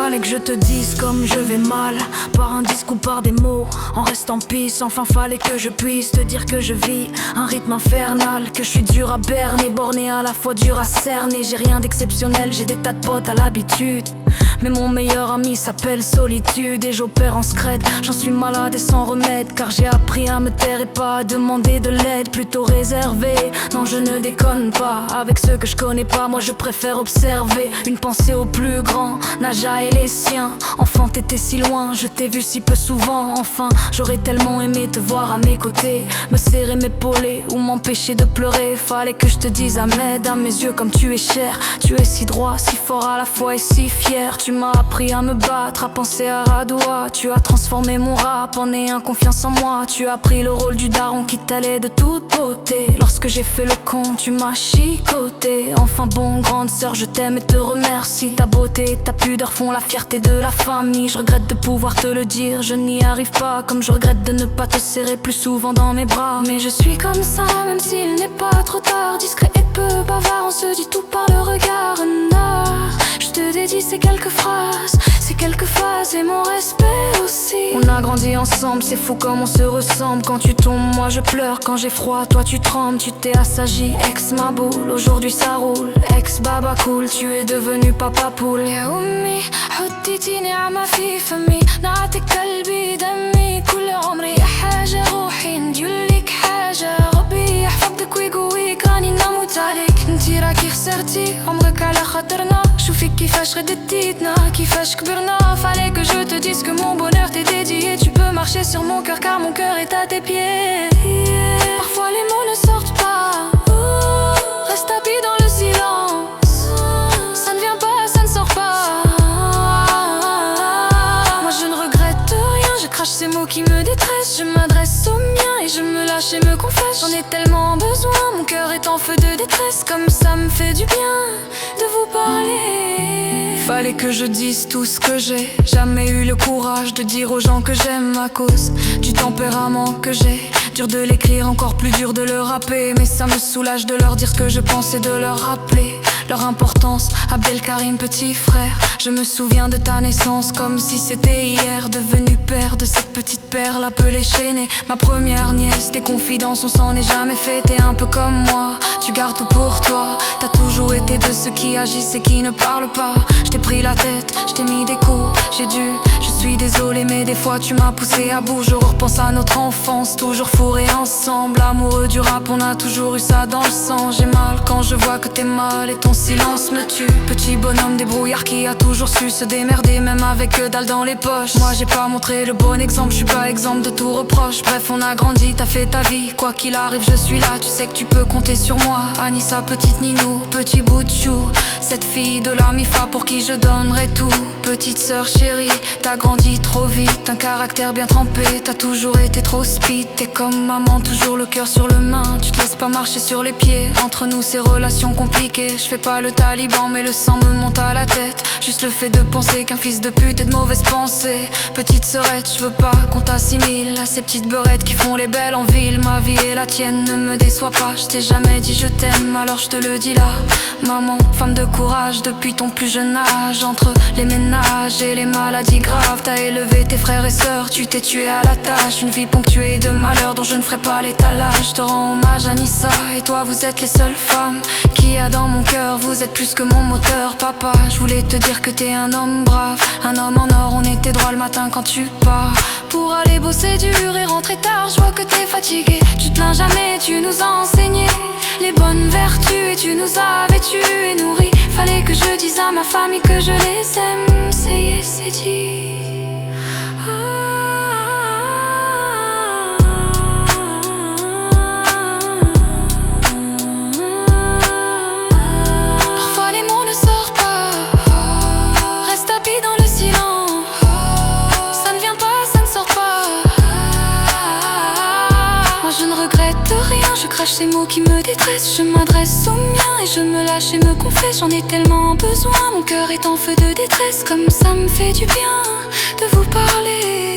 Fallait que je te dise comme je vais mal, par un disque ou par des mots, en restant pisse. Enfin fallait que je puisse te dire que je vis un rythme infernal, que je suis dur à berner, borné à la fois dur à cerner. J'ai rien d'exceptionnel, j'ai des tas de potes à l'habitude, mais mon meilleur ami s'appelle solitude. Et j'opère en scred, j'en suis malade et sans remède, car j'ai appris à me taire et pas à demander de l'aide. Plutôt réservé, non je ne déconne pas, avec ceux que je connais pas, moi je préfère observer. Une pensée au plus grand, Naja et les siens. Enfant t'étais si loin, je t'ai vu si peu souvent. Enfin j'aurais tellement aimé te voir à mes côtés, me serrer, m'épauler ou m'empêcher de pleurer. Fallait que je te dise Ahmed, à mes yeux comme tu es cher. Tu es si droit, si fort à la fois et si fier. Tu m'as appris à me battre, à penser à Radoua. Tu as transformé mon rap en ayant confiance en moi. Tu as pris le rôle du daron qui t'allait de toute beauté. Lorsque j'ai fait le con, tu m'as chicoté. Enfin bon, grande sœur, je t'aime et te remercie. Ta beauté et ta pudeur font la fierté de la famille. Je regrette de pouvoir te le dire, je n'y arrive pas. Comme je regrette de ne pas te serrer plus souvent dans mes bras. Mais je suis comme ça, même s'il n'est pas trop tard. Discret et peu bavard, on se dit tout par le regard. Je te dédie ces quelques phrases, ces quelques phases et mon respect aussi. On a grandi ensemble, c'est fou comme on se ressemble. Quand tu tombes, moi je pleure. Quand j'ai froid, toi tu trembles. Tu t'es assagi, ex ma boule. Aujourd'hui ça roule, ex baba cool. Tu es devenu papa poule. يا أمي حطيتي نعمة في فمي، نعتك قلبي دمي كل عمري. يا حاجة روحي نديرلك حاجة، ربي يحفظك ويقويك راني نموت عليك. انتي راكي خسرتي عمرك على خاطرنا، شوفي كيفاش رددتيتنا كيفاش كبرنا. Fallait que je te dise que mon bonheur t'est dédié. Tu peux marcher sur mon cœur car mon cœur est à tes pieds. Parfois les mots ne sortent pas, reste tapis dans le silence. Ça ne vient pas, ça ne sort pas. Moi je ne regrette rien, je crache ces mots qui me détressent. Je m'adresse aux miens et je me lâche et me confesse. J'en ai tellement besoin, mon cœur est en feu de détresse. Comme ça me fait du bien de vous parler. Fallait que je dise tout ce que j'ai jamais eu le courage de dire aux gens que j'aime à cause du tempérament que j'ai. Dur de l'écrire, encore plus dur de le rapper. Mais ça me soulage de leur dire ce que je pense et de leur rappeler leur importance. Abdelkarim, petit frère, je me souviens de ta naissance comme si c'était hier. Devenu père de cette petite perle appelée chaînée, ma première nièce. Tes confidences, on s'en est jamais fait. T'es un peu comme moi, tu gardes tout pour toi. T'as toujours été de ceux qui agissent et qui ne parlent pas. Je t'ai pris la tête, je t'ai mis des coups, j'ai dû, je suis désolé mais des fois tu m'as poussé à bout. Je repense à notre enfance, toujours fourrés ensemble. Amoureux du rap, on a toujours eu ça dans le sang. J'ai mal quand je vois que t'es mal et ton silence me tue. Petit bonhomme débrouillard qui a toujours su se démerder, même avec que dalle dans les poches. Moi j'ai pas montré le bon exemple, je suis pas exempt de tout reproche. Bref on a grandi, t'as fait ta vie, quoi qu'il arrive je suis là. Tu sais que tu peux compter sur moi. Anissa, petite Ninou, petit bout de chou, cette fille de la MIFA pour qui je donnerai tout. Petite sœur chérie, t'as grandi trop vite, un caractère bien trempé. T'as toujours été trop speed, t'es comme maman, toujours le cœur sur le main. Tu te laisses pas marcher sur les pieds, entre nous ces relations compliquées. Je fais pas le taliban mais le sang me monte à la tête. Juste le fait de penser qu'un fils de pute est de mauvaise pensée. Petite sœurette, je veux pas qu'on t'assimile à ces petites beurettes qui font les belles en ville. Ma vie et la tienne, ne me déçois pas. Je t'ai jamais dit je t'aime, alors je te le dis là. Maman, femme de courage depuis ton plus jeune âge. Entre les ménages et les maladies graves, t'as élevé tes frères et sœurs, tu t'es tué à la tâche. Une vie ponctuée de malheurs dont je ne ferai pas l'étalage. Je te rends hommage Anissa, et toi vous êtes les seules femmes qu'il y a dans mon cœur. Vous êtes plus que mon moteur, papa. Je voulais te dire que t'es un homme brave, un homme en or. On était droit le matin quand tu pars pour aller bosser dur et rentrer tard. Je vois que t'es fatigué, tu te plains jamais, tu nous as enseigné les bonnes vertus et tu nous as vêtus et nourris. Fallait que je dise à ma famille que je les aime, c'est dit. Parfois les mots ne sortent pas, reste tapis dans le silence. Ça ne vient pas, ça ne sort pas. Moi je ne regrette rien, je crache ces mots qui me détressent. Je m'adresse aux miens et je me lâche et me confesse. J'en ai tellement besoin, mon cœur est en feu de détresse. Comme ça me fait du bien de vous parler.